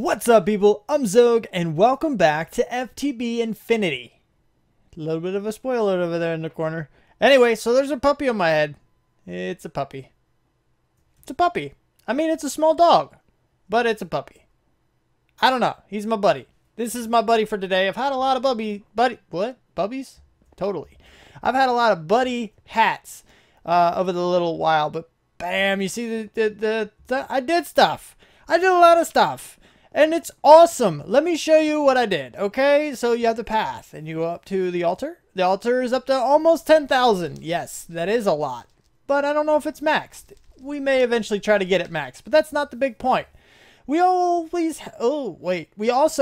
What's up, people? I'm Xogue, and welcome back to FTB Infinity. A little bit of a spoiler over there in the corner. Anyway, so there's a puppy on my head. It's a puppy. It's a puppy. I mean, it's a small dog, but it's a puppy. I don't know. He's my buddy. This is my buddy for today. I've had a lot of Bubbies? Totally. I've had a lot of buddy hats over the little while, but bam, you see I did stuff. I did a lot of stuff. And it's awesome. Let me show you what I did. Okay, so you have the path and you go up to the altar. The altar is up to almost 10,000. Yes, that is a lot. But I don't know if it's maxed. We may eventually try to get it maxed, but that's not the big point. We also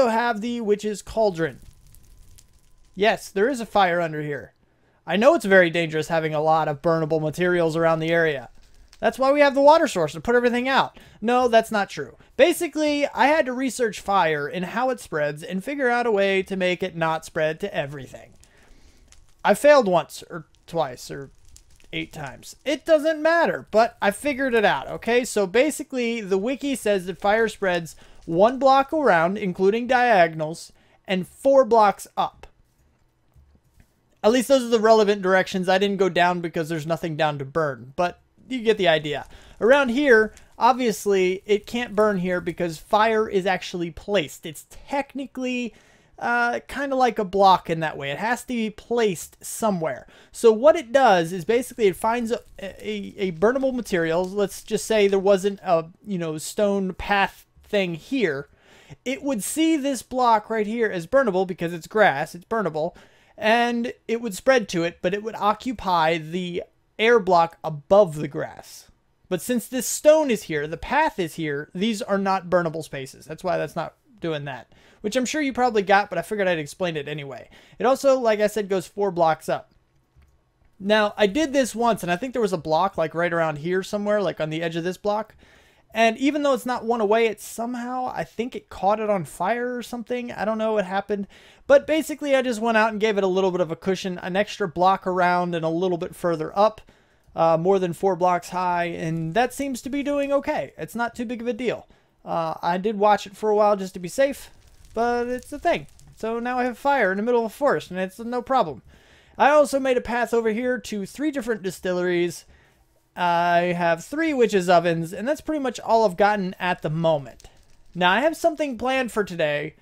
have the witch's cauldron. Yes, there is a fire under here. I know it's very dangerous having a lot of burnable materials around the area. That's why we have the water source to put everything out. No, that's not true. Basically, I had to research fire and how it spreads and figure out a way to make it not spread to everything. I failed once or twice or 8 times. It doesn't matter, but I figured it out, okay? So basically, the wiki says that fire spreads 1 block around, including diagonals, and 4 blocks up. At least those are the relevant directions. I didn't go down because there's nothing down to burn, but you get the idea. Around here, obviously, it can't burn here because fire is actually placed. It's technically kind of like a block in that way. It has to be placed somewhere. So what it does is basically it finds a burnable material. Let's just say there wasn't a stone path thing here. It would see this block right here as burnable because it's grass. It's burnable. And it would spread to it, but it would occupy the air block above the grass. But since this stone is here, the path is here, these are not burnable spaces. That's why that's not doing that, which I'm sure you probably got, but I figured I'd explain it anyway. It also, like I said, goes 4 blocks up. Now, I did this once, and I think there was a block like right around here somewhere, like on the edge of this block. And even though it's not one away, it somehow, I think it caught it on fire or something. I don't know what happened. But basically, I just went out and gave it a little bit of a cushion, an extra block around and a little bit further up, more than 4 blocks high. And that seems to be doing okay. It's not too big of a deal. I did watch it for a while just to be safe, but it's a thing. So now I have fire in the middle of a forest, and it's no problem. I also made a path over here to 3 different distilleries. I have 3 witches' ovens, and that's pretty much all I've gotten at the moment. Now, I have something planned for today,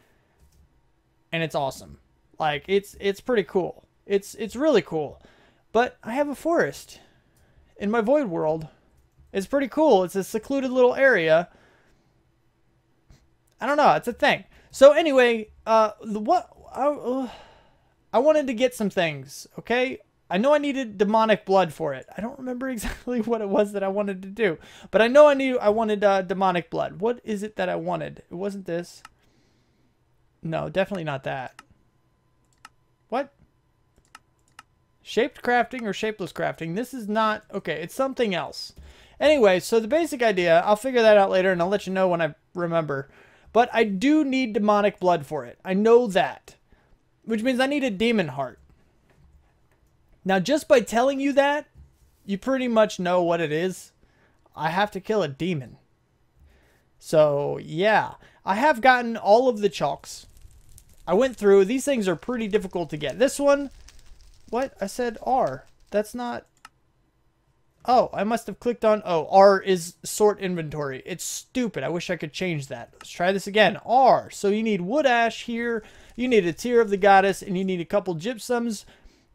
and it's awesome. Like, it's pretty cool. It's really cool. But I have a forest in my void world. It's pretty cool. It's a secluded little area. I don't know. It's a thing. So anyway, I wanted to get some things, okay? I know I needed demonic blood for it. I don't remember exactly what it was that I wanted to do. But I know I wanted demonic blood. What is it that I wanted? It wasn't this. No, definitely not that. What? Shaped crafting or shapeless crafting? This is not... Okay, it's something else. Anyway, so the basic idea, I'll figure that out later and I'll let you know when I remember. But I do need demonic blood for it. I know that. Which means I need a demon heart. Now, just by telling you that, you pretty much know what it is. I have to kill a demon. So, yeah. I have gotten all of the chalks. I went through. These things are pretty difficult to get. This one... What? I said R. That's not... Oh, I must have clicked on... Oh, R is sort inventory. It's stupid. I wish I could change that. Let's try this again. R. So you need wood ash here. You need a tear of the goddess. And you need a couple gypsums.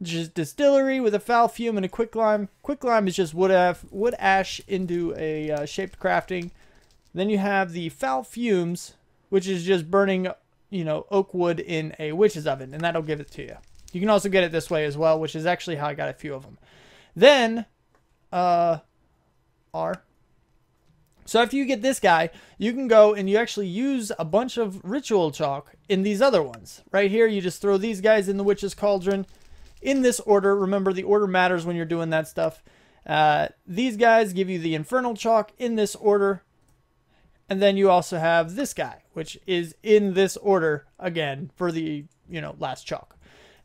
Just distillery with a foul fume and a quicklime. Quicklime is just wood ash into a shaped crafting. Then you have the foul fumes, which is just burning, oak wood in a witch's oven. And that'll give it to you. You can also get it this way as well, which is actually how I got a few of them. Then... R. So after you get this guy, you can go and you actually use a bunch of ritual chalk in these other ones. Right here, you just throw these guys in the witch's cauldron in this order. Remember, the order matters when you're doing that stuff. These guys give you the infernal chalk in this order. And then you also have this guy, which is in this order again for the, last chalk.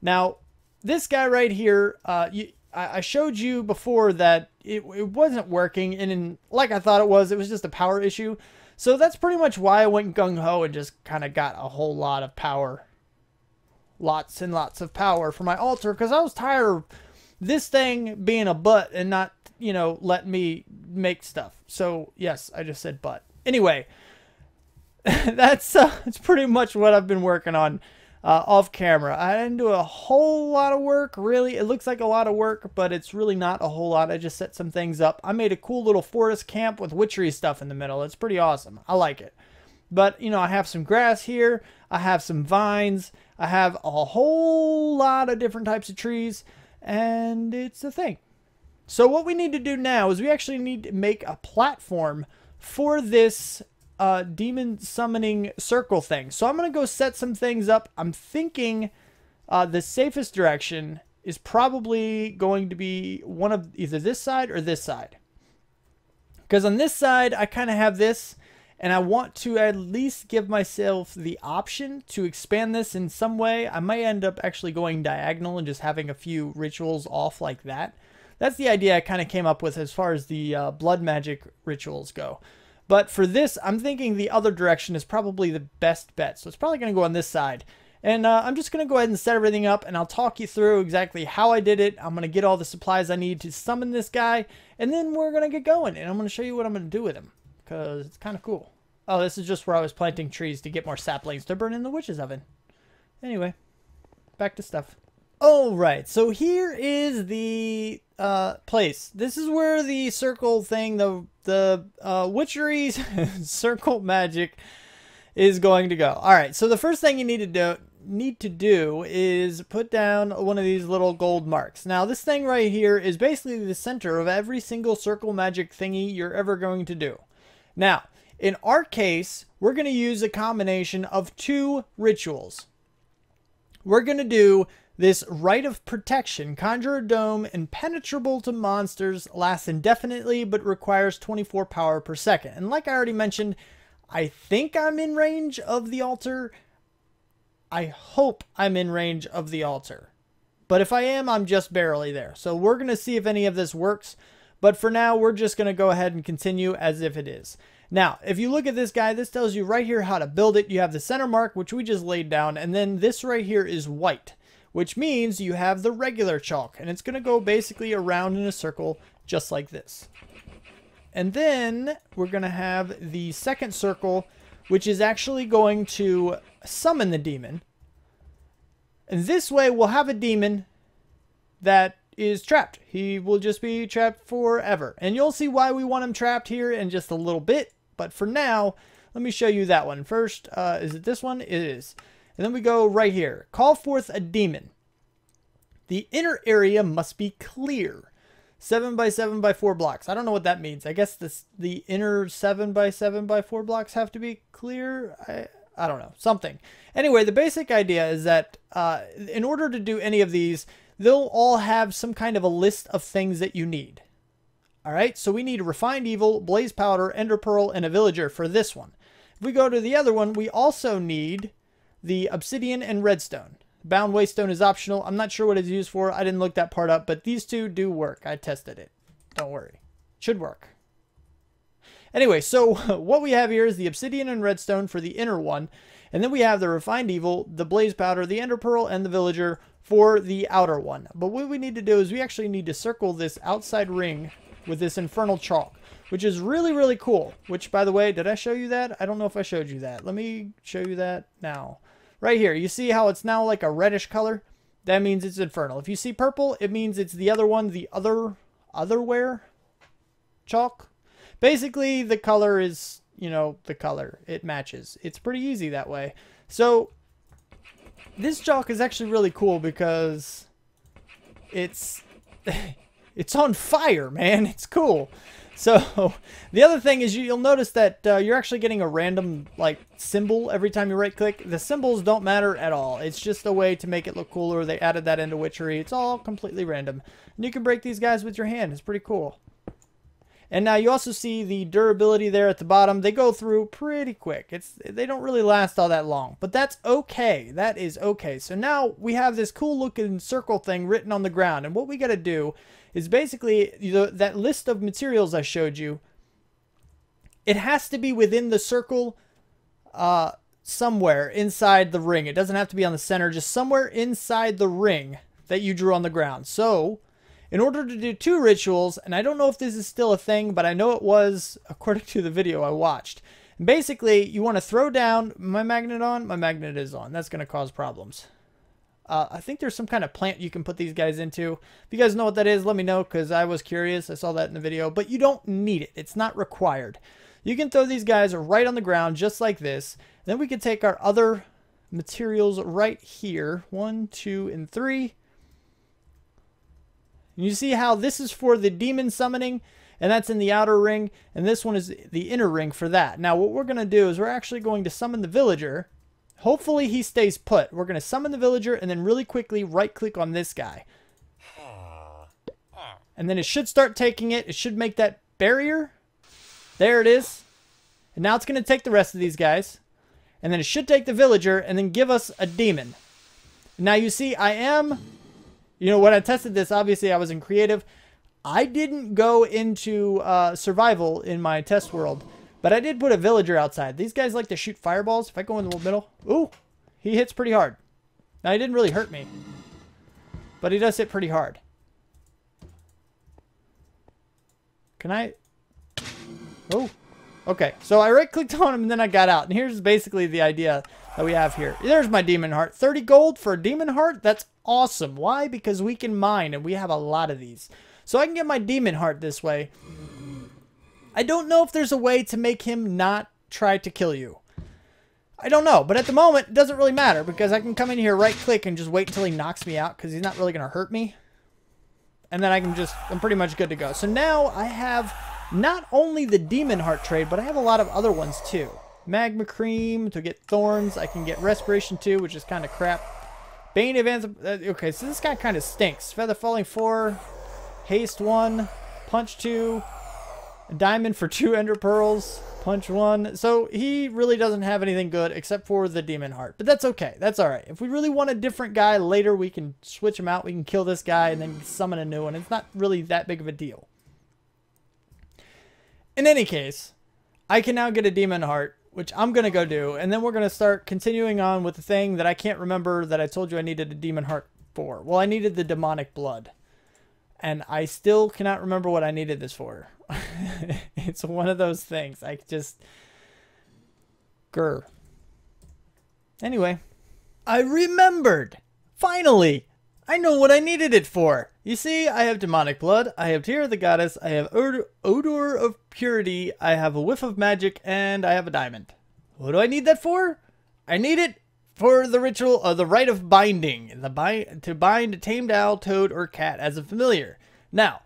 Now, this guy right here, I showed you before that it wasn't working, and like I thought it was just a power issue. So that's pretty much why I went gung-ho and just kind of got a whole lot of power. Lots and lots of power for my altar, because I was tired of this thing being a butt and not, you know, let me make stuff. So yes, I just said butt. Anyway, that's pretty much what I've been working on off camera. I didn't do a whole lot of work, really. It looks like a lot of work, but it's really not a whole lot. I just set some things up. I made a cool little forest camp with witchery stuff in the middle. It's pretty awesome. I like it. But, you know, I have some grass here. I have some vines. I have a whole lot of different types of trees, and it's a thing. So what we need to do now is we actually need to make a platform for this demon summoning circle thing. So I'm going to go set some things up. I'm thinking the safest direction is probably going to be one of either this side or this side. Because on this side, I kind of have this, and I want to at least give myself the option to expand this in some way. I might end up actually going diagonal and just having a few rituals off like that. That's the idea I kind of came up with as far as the blood magic rituals go. But for this, I'm thinking the other direction is probably the best bet. So it's probably going to go on this side. And I'm just going to go ahead and set everything up, and I'll talk you through exactly how I did it. I'm going to get all the supplies I need to summon this guy, and then we're going to get going. And I'm going to show you what I'm going to do with him, because it's kind of cool. Oh, this is just where I was planting trees to get more saplings to burn in the witch's oven. Anyway, back to stuff. Alright, so here is the place. This is where the circle thing, the witchery's circle magic is going to go. Alright, so the first thing you need to do is put down one of these little gold marks. Now this thing right here is basically the center of every single circle magic thingy you're ever going to do. Now, in our case, we're going to use a combination of two rituals. We're going to do this Rite of Protection. Conjure a dome impenetrable to monsters, lasts indefinitely, but requires 24 power per second. And like I already mentioned, I think I'm in range of the altar. I hope I'm in range of the altar. But if I am, I'm just barely there. So we're going to see if any of this works. But for now, we're just going to go ahead and continue as if it is. Now, if you look at this guy, this tells you right here how to build it. You have the center mark, which we just laid down. And then this right here is white, which means you have the regular chalk. And it's going to go basically around in a circle just like this. And then we're going to have the second circle, which is actually going to summon the demon. And this way we'll have a demon that is trapped. He will just be trapped forever. And you'll see why we want him trapped here in just a little bit. But for now, let me show you that one. First, is it this one? It is. And then we go right here. Call forth a demon. The inner area must be clear. 7 by 7 by 4 blocks. I don't know what that means. I guess the inner 7 by 7 by 4 blocks have to be clear. I don't know. Something. Anyway, the basic idea is that in order to do any of these, they'll all have some kind of a list of things that you need. Alright, so we need Refined Evil, Blaze Powder, Ender Pearl, and a Villager for this one. If we go to the other one, we also need the Obsidian and Redstone. Bound Waystone is optional. I'm not sure what it's used for. I didn't look that part up, but these two do work. I tested it. Don't worry. Should work. Anyway, so what we have here is the Obsidian and Redstone for the inner one. And then we have the Refined Evil, the Blaze Powder, the Ender Pearl, and the Villager for the outer one. But what we need to do is we actually need to circle this outside ring with this Infernal Chalk, which is really, really cool. Which, by the way, did I show you that? I don't know if I showed you that. Let me show you that now. Right here, you see how it's now like a reddish color? That means it's Infernal. If you see purple, it means it's the other one, the otherware chalk. Basically, the color is, you know, the color. It matches. It's pretty easy that way. So, this chalk is actually really cool because it's it's on fire, man. It's cool. So, the other thing is you'll notice that you're actually getting a random, like, symbol every time you right-click. The symbols don't matter at all. It's just a way to make it look cooler. They added that into Witchery. It's all completely random. And you can break these guys with your hand. It's pretty cool. And now you also see the durability there at the bottom. They go through pretty quick. They don't really last all that long. But that's okay. That is okay. So now we have this cool looking circle thing written on the ground. And what we got to do is basically that list of materials I showed you. it has to be within the circle somewhere inside the ring. It doesn't have to be on the center, just somewhere inside the ring that you drew on the ground. So in order to do 2 rituals, and I don't know if this is still a thing, but I know it was according to the video I watched. And basically, you want to throw down my magnet on. My magnet is on. That's going to cause problems. I think there's some kind of plant you can put these guys into. If you guys know what that is, let me know, because I was curious. I saw that in the video, but you don't need it. It's not required. You can throw these guys right on the ground just like this. Then we can take our other materials right here. 1, 2, and 3. And you see how this is for the demon summoning, and that's in the outer ring, and this one is the inner ring for that. Now what we're going to do is we're actually going to summon the villager. Hopefully he stays put. We're going to summon the villager and then really quickly right click on this guy. And then it should start taking it. It should make that barrier. There it is. And now it's going to take the rest of these guys. And then it should take the villager and then give us a demon. Now you see I am, you know, when I tested this, obviously I was in creative. I didn't go into survival in my test world. But I did put a villager outside. These guys like to shoot fireballs. If I go in the middle. Ooh, he hits pretty hard. Now, he didn't really hurt me. But he does hit pretty hard. Can I? Oh, okay. So I right-clicked on him and then I got out. And here's basically the idea that we have here. There's my demon heart. 30 gold for a demon heart? That's awesome. Why? Because we can mine and we have a lot of these. So I can get my demon heart this way. I don't know if there's a way to make him not try to kill you. I don't know, but at the moment, it doesn't really matter because I can come in here, right-click, and just wait until he knocks me out because he's not really going to hurt me. And then I'm pretty much good to go. So now I have not only the demon heart trade, but I have a lot of other ones too. Magma cream to get thorns. I can get respiration too, which is kind of crap. Bane advance. Okay, so this guy kind of stinks. Feather falling 4, haste 1, punch 2. A diamond for 2 ender pearls. Punch 1. So he really doesn't have anything good except for the demon heart. But that's okay. That's alright. If we really want a different guy later, we can switch him out. We can kill this guy and then summon a new one. It's not really that big of a deal. In any case, I can now get a demon heart, which I'm going to go do. And then we're going to start continuing on with the thing that I can't remember that I told you I needed a demon heart for. Well, I needed the demonic blood. And I still cannot remember what I needed this for. It's one of those things. I just... Grr. Anyway. I remembered! Finally! I know what I needed it for! You see, I have demonic blood, I have Tear of the Goddess, I have odor of purity, I have a whiff of magic, and I have a diamond. What do I need that for? I need it for the ritual of the rite of binding. To bind a tamed owl, toad, or cat as a familiar. Now,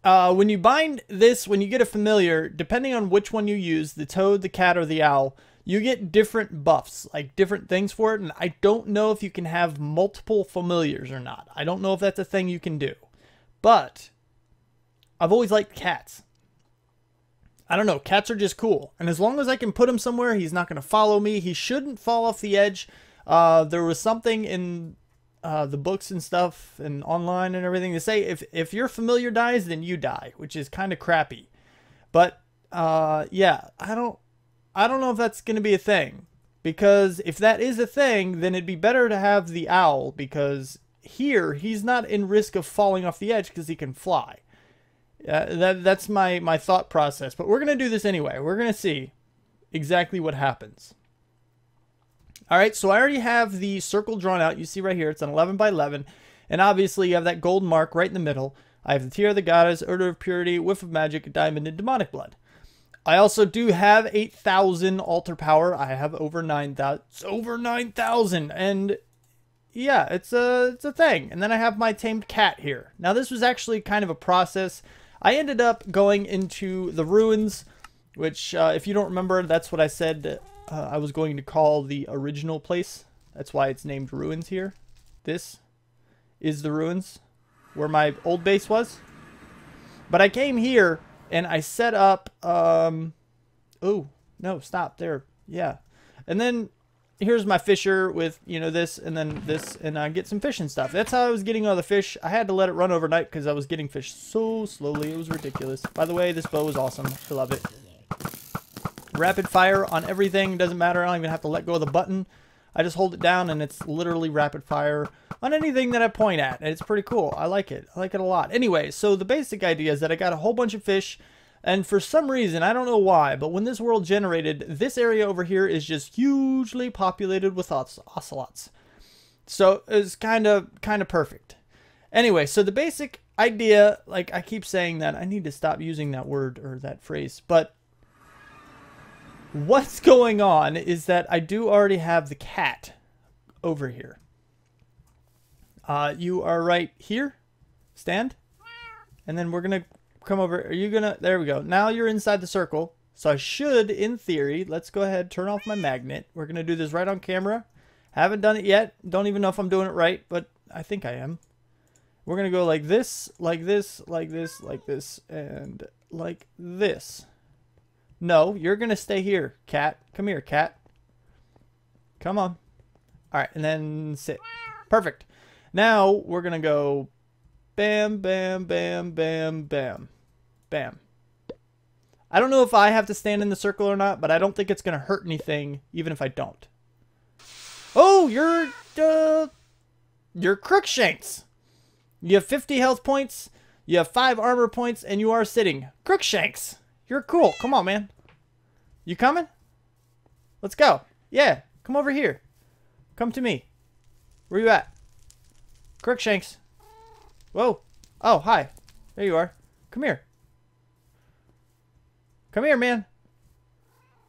when you bind this, when you get a familiar, depending on which one you use, the toad, the cat, or the owl, you get different buffs, like different things for it. And I don't know if you can have multiple familiars or not. I don't know if that's a thing you can do. But I've always liked cats. I don't know. Cats are just cool. And as long as I can put him somewhere, he's not going to follow me. He shouldn't fall off the edge. There was something in the books and stuff and online and everything to say if your familiar dies, then you die, which is kind of crappy. But yeah, I don't know if that's going to be a thing. Because if that is a thing, then it'd be better to have the owl. Because here, he's not in risk of falling off the edge because he can fly. That's my thought process. But we're going to do this anyway. We're going to see exactly what happens. Alright, so I already have the circle drawn out. You see right here, it's an 11 by 11. And obviously you have that gold mark right in the middle. I have the Tear of the Goddess, Odor of Purity, Whiff of Magic, Diamond, and Demonic Blood. I also do have 8,000 altar power. I have over 9,000. It's over 9,000. And yeah, it's a thing. And then I have my tamed cat here. Now this was actually kind of a process. I ended up going into the ruins, which if you don't remember, that's what I said I was going to call the original place. That's why it's named Ruins here. This is the ruins where my old base was. But I came here and I set up, oh, no, stop there. Yeah. And then here's my fisher with, you know, this and then this, and I get some fish and stuff. That's how I was getting all the fish. I had to let it run overnight because I was getting fish so slowly. It was ridiculous. By the way, this bow is awesome. I love it. Rapid fire on everything. Doesn't matter. I don't even have to let go of the button. I just hold it down and it's literally rapid fire on anything that I point at. And it's pretty cool. I like it. I like it a lot. Anyway, so the basic idea is that I got a whole bunch of fish. And for some reason, I don't know why, but when this world generated, this area over here is just hugely populated with ocelots. So it's kind of perfect. Anyway, so the basic idea, like I keep saying that, I need to stop using that word or that phrase, but what's going on is that I do already have the cat over here. You are right here. Stand. And then we're going to come over. Are you going to... There we go. Now you're inside the circle. So I should, in theory, let's go ahead, turn off my magnet. We're going to do this right on camera. Haven't done it yet. Don't even know if I'm doing it right, but I think I am. We're going to go like this, like this, like this, like this, and like this. No, you're going to stay here, cat. Come here, cat. Come on. All right, and then sit. Perfect. Now we're going to go bam, bam, bam, bam, bam, bam. I don't know if I have to stand in the circle or not, but I don't think it's going to hurt anything, even if I don't. Oh, you're Crookshanks. You have 50 health points, you have 5 armor points, and you are sitting. Crookshanks. You're cool. Come on, man. You coming? Let's go. Yeah, come over here. Come to me. Where you at? Crookshanks. Whoa. Oh, hi. There you are. Come here. Come here, man.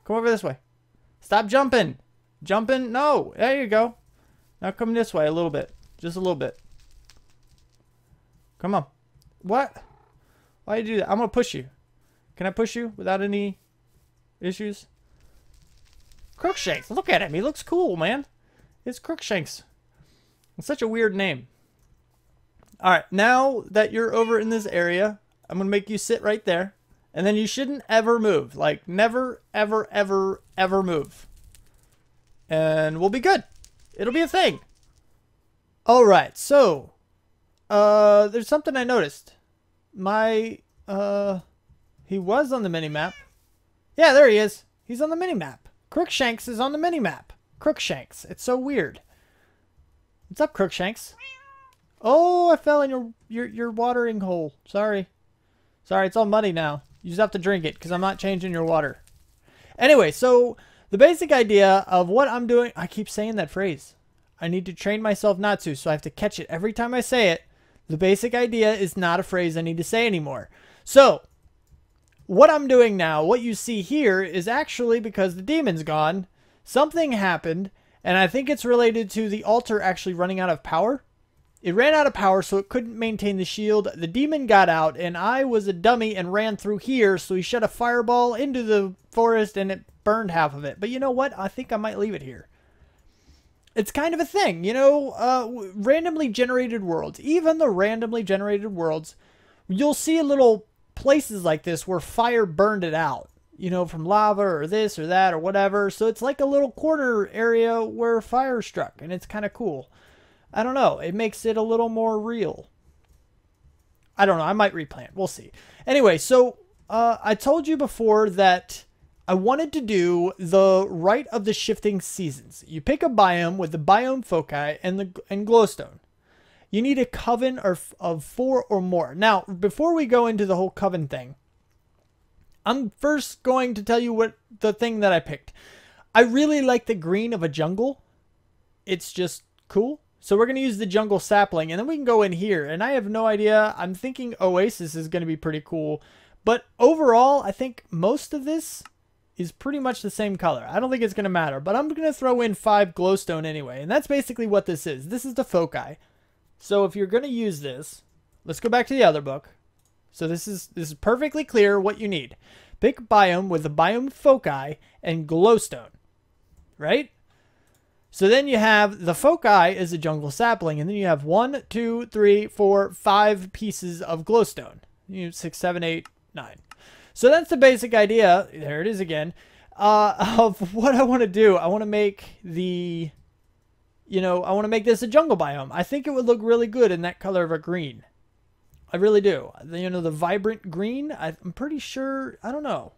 Come over this way. Stop jumping. Jumping. No. There you go. Now come this way a little bit. Just a little bit. Come on. What? Why do you do that? I'm going to push you. Can I push you without any issues? Crookshanks. Look at him. He looks cool, man. It's Crookshanks. It's such a weird name. Alright, now that you're over in this area, I'm going to make you sit right there. And then you shouldn't ever move. Like, never, ever, ever, ever move. And we'll be good. It'll be a thing. Alright, so... there's something I noticed. My... he was on the mini-map. Yeah, there he is. He's on the mini-map. Crookshanks is on the mini-map. Crookshanks. It's so weird. What's up, Crookshanks? Oh, I fell in your watering hole. Sorry. Sorry, it's all muddy now. You just have to drink it because I'm not changing your water. Anyway, so the basic idea of what I'm doing... I keep saying that phrase. I need to train myself not to, so I have to catch it every time I say it. The basic idea is not a phrase I need to say anymore. So, what I'm doing now, what you see here, is actually because the demon's gone. Something happened, and I think it's related to the altar actually running out of power. It ran out of power, so it couldn't maintain the shield. The demon got out, and I was a dummy and ran through here, so he shot a fireball into the forest, and it burned half of it. But you know what? I think I might leave it here. It's kind of a thing, you know, randomly generated worlds. Even the randomly generated worlds, you'll see little places like this where fire burned it out. You know, from lava or this or that or whatever. So it's like a little corner area where fire struck, and it's kind of cool. I don't know. It makes it a little more real. I don't know. I might replant. We'll see. Anyway, so I told you before that I wanted to do the Rite of the Shifting Seasons. You pick a biome with the biome foci and glowstone. You need a coven of 4 or more. Now, before we go into the whole coven thing, I'm first going to tell you what the thing that I picked. I really like the green of a jungle. It's just cool. So we're going to use the jungle sapling, and then we can go in here. And I have no idea. I'm thinking Oasis is going to be pretty cool. But overall, I think most of this is pretty much the same color. I don't think it's going to matter. But I'm going to throw in 5 glowstone anyway. And that's basically what this is. This is the foci. So if you're going to use this, let's go back to the other book. So this is perfectly clear what you need. Pick biome with the biome foci and glowstone. Right? So then you have the foci is a jungle sapling, and then you have 1, 2, 3, 4, 5 pieces of glowstone. You have 6, 7, 8, 9. So that's the basic idea. There it is again. Of what I want to do. I want to make the, I want to make this a jungle biome. I think it would look really good in that color of a green. I really do. The vibrant green. I'm pretty sure. I don't know.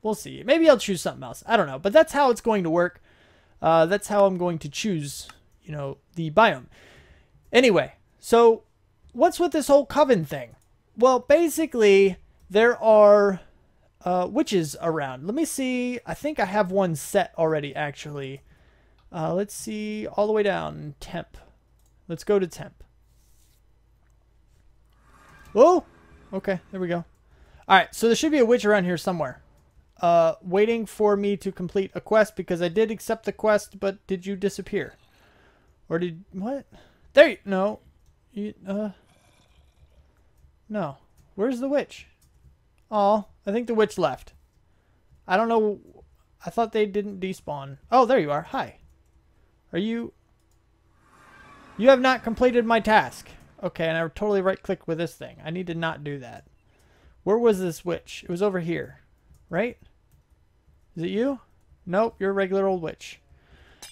We'll see. Maybe I'll choose something else. I don't know. But that's how it's going to work. That's how I'm going to choose, you know, the biome. Anyway, so what's with this whole coven thing? Well, basically, there are witches around. Let me see. I think I have one set already, actually. Let's see. All the way down. Temp. Let's go to temp. Oh! Okay, there we go. Alright, so there should be a witch around here somewhere. Waiting for me to complete a quest because I did accept the quest, but did you disappear? Or did... What? There you... No. No. Where's the witch? Oh, I think the witch left. I don't know. I thought they didn't despawn. Oh, there you are. Hi. Are you... You have not completed my task. Okay, and I totally right-click with this thing. I need to not do that. Where was this witch? It was over here. Right? Is it you? Nope, you're a regular old witch.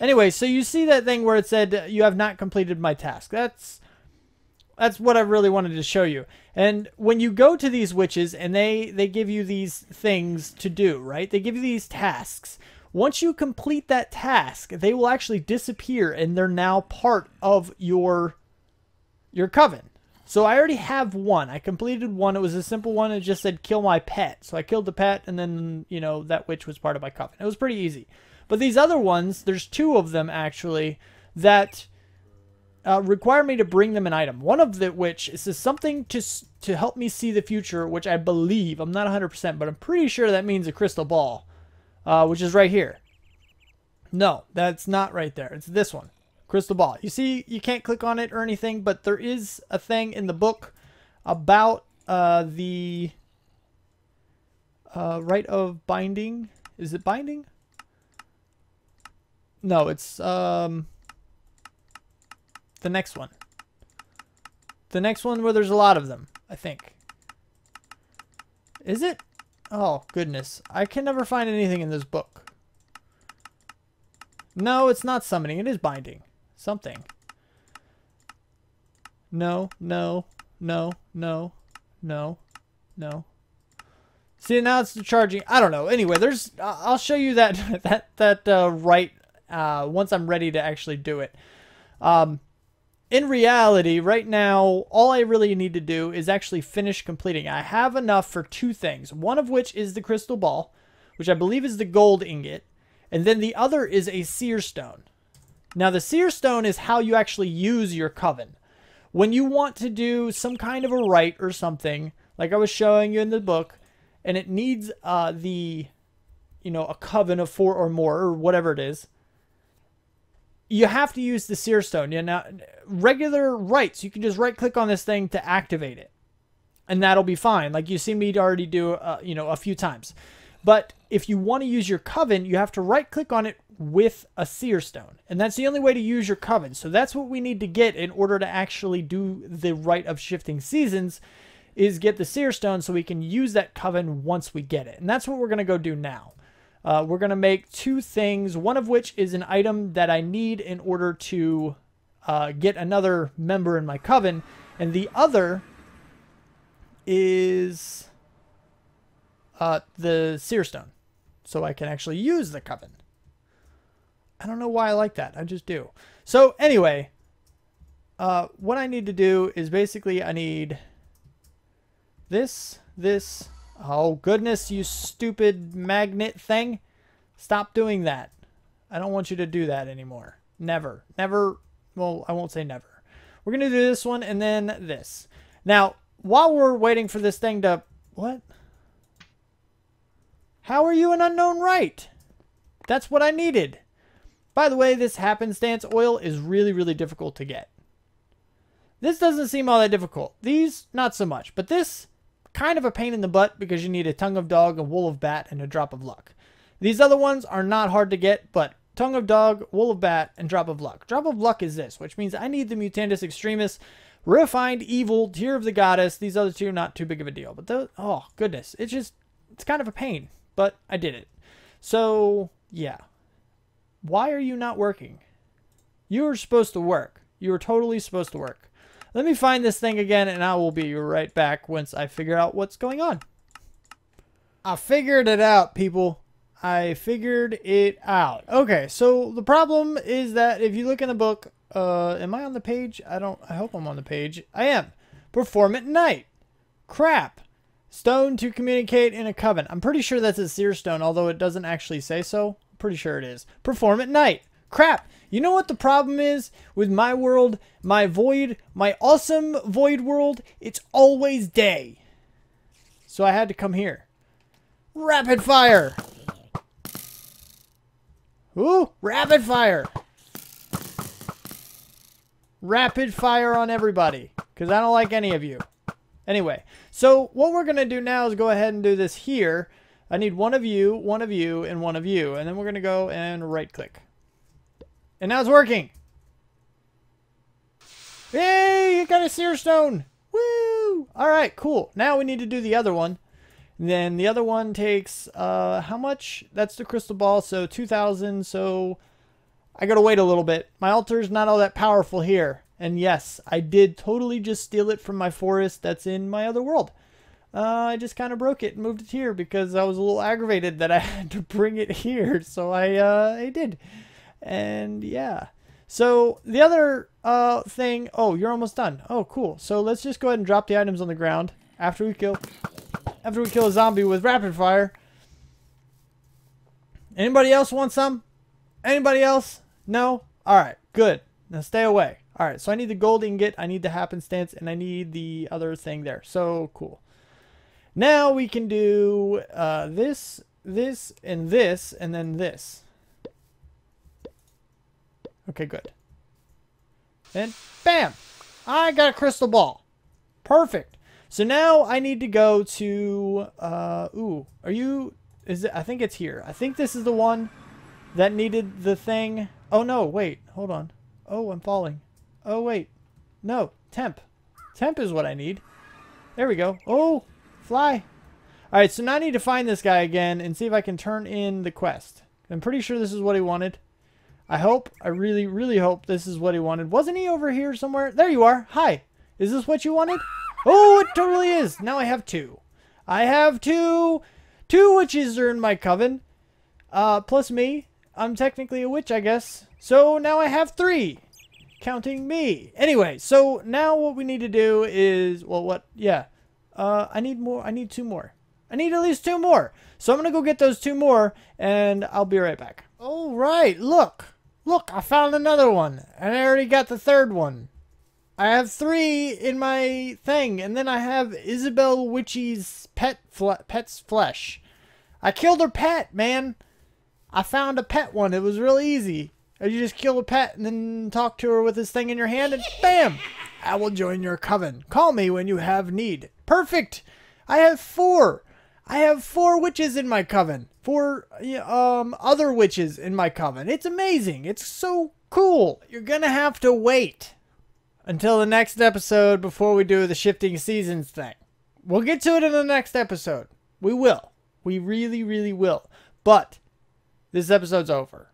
Anyway, so you see that thing where it said, you have not completed my task. That's what I really wanted to show you. And when you go to these witches and they give you these things to do, right? They give you these tasks. Once you complete that task, they will actually disappear and they're now part of your coven. So I already have one. I completed one. It was a simple one. It just said kill my pet. So I killed the pet and then, you know, that witch was part of my coven. It was pretty easy. But these other ones, there's two of them actually that require me to bring them an item. One of the which is something to help me see the future, which I believe, I'm not 100%, but I'm pretty sure that means a crystal ball, which is right here. No, that's not right there. It's this one. Crystal ball. You see, you can't click on it or anything, but there is a thing in the book about the rite of binding. Is it binding? No, it's the next one. The next one where there's a lot of them, I think. Is it? Oh, goodness. I can never find anything in this book. No, it's not summoning. It is binding. Something. No, no, no, no, no, no. See, now it's charging. I don't know. Anyway, there's. I'll show you that right once I'm ready to actually do it. In reality, right now, all I really need to do is actually finish completing. I have enough for two things. One of which is the crystal ball, which I believe is the gold ingot, and then the other is a seer stone. Now, the seer stone is how you actually use your coven. When you want to do some kind of a rite or something, like I was showing you in the book, and it needs a coven of 4 or more, or whatever it is, you have to use the seer stone. Now, regular rites, you can just right-click on this thing to activate it, and that'll be fine. Like you see me already do, a few times. But if you want to use your coven, you have to right-click on it with a seer stone. And that's the only way to use your coven. So that's what we need to get in order to actually do the rite of shifting seasons, is get the seer stone so we can use that coven once we get it. And that's what we're going to go do now. We're going to make two things, one of which is an item that I need in order to get another member in my coven. And the other is the seer stone, so I can actually use the coven. I don't know why I like that. I just do. So anyway, what I need to do is basically I need this. Oh goodness, you stupid magnet thing. Stop doing that. I don't want you to do that anymore. Never. Never. Well, I won't say never. We're going to do this one and then this. Now, while we're waiting for this thing to... What? How are you an unknown rite? That's what I needed. By the way, this happenstance oil is really, really difficult to get. This doesn't seem all that difficult. These, not so much. But this, kind of a pain in the butt because you need a tongue of dog, a wool of bat, and a drop of luck. These other ones are not hard to get, but tongue of dog, wool of bat, and drop of luck. Drop of luck is this, which means I need the Mutandis Extremis, Refined Evil, Tear of the Goddess. These other two, not too big of a deal. But those, oh, goodness. It's kind of a pain. But I did it. So, yeah. Why are you not working? You were supposed to work. You were totally supposed to work. Let me find this thing again, and I will be right back once I figure out what's going on. I figured it out, people. I figured it out. Okay, so the problem is that if you look in the book, am I on the page? I hope I'm on the page. I am. Perform at night. Crap. Stone to communicate in a coven. I'm pretty sure that's a seer stone, although it doesn't actually say so. I'm pretty sure it is. Perform at night. Crap. You know what the problem is with my world, my void, my awesome void world? It's always day. So I had to come here. Rapid fire. Ooh, rapid fire. Rapid fire on everybody, because I don't like any of you. Anyway, so what we're going to do now is go ahead and do this here. I need one of you, and one of you. And then we're going to go and right click. And now it's working. Yay, you got a seer stone. Woo! All right, cool. Now we need to do the other one. And then the other one takes, how much? That's the crystal ball, so 2,000. So I got to wait a little bit. My altar's not all that powerful here. And yes, I did totally just steal it from my forest that's in my other world. I just kind of broke it and moved it here because I was a little aggravated that I had to bring it here. So I did. And yeah. So the other thing, oh, you're almost done. Oh, cool. So let's just go ahead and drop the items on the ground after we kill a zombie with rapid fire. Anybody else want some? Anybody else? No? Alright, good. Now stay away. Alright, so I need the gold ingot, I need the happenstance, and I need the other thing there. So cool. Now we can do this, and then this. Okay, good. And bam! I got a crystal ball. Perfect. So now I need to go to, ooh, I think it's here. I think this is the one that needed the thing. Oh no, wait, hold on. Oh, I'm falling. Oh wait, no, temp. Temp is what I need. There we go. Oh, fly. All right, so now I need to find this guy again and see if I can turn in the quest. I'm pretty sure this is what he wanted. I really, really hope this is what he wanted. Wasn't he over here somewhere? There you are. Hi. Is this what you wanted? Oh, it totally is. Now I have two. I have two. Two witches are in my coven. Plus me. I'm technically a witch, I guess. So now I have three. Counting me. Anyway, so now what we need to do is, well, what? Yeah. I need more. I need two more. I need at least two more. So I'm going to go get those two more, and I'll be right back. All right. Look. Look, I found another one. And I already got the third one. I have three in my thing, and then I have Isabel Witchy's pet's flesh. I killed her pet, man. I found a pet one. It was real easy. You just kill a pet and then talk to her with this thing in your hand, and bam! I will join your coven. Call me when you have need. Perfect! I have four. I have four witches in my coven. Four other witches in my coven. It's amazing. It's so cool. You're gonna have to wait until the next episode before we do the shifting seasons thing. We'll get to it in the next episode. We will. We really, really will. But this episode's over.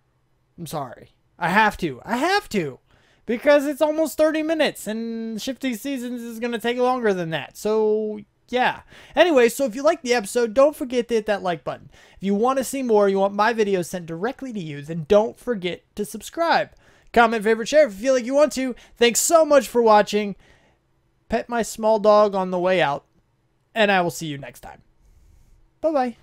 I'm sorry. I have to. I have to. Because it's almost 30 minutes and shifting seasons is going to take longer than that. So, yeah. Anyway, so if you liked the episode, don't forget to hit that like button. If you want to see more, you want my videos sent directly to you, then don't forget to subscribe. Comment, favorite, share if you feel like you want to. Thanks so much for watching. Pet my small dog on the way out. And I will see you next time. Bye-bye.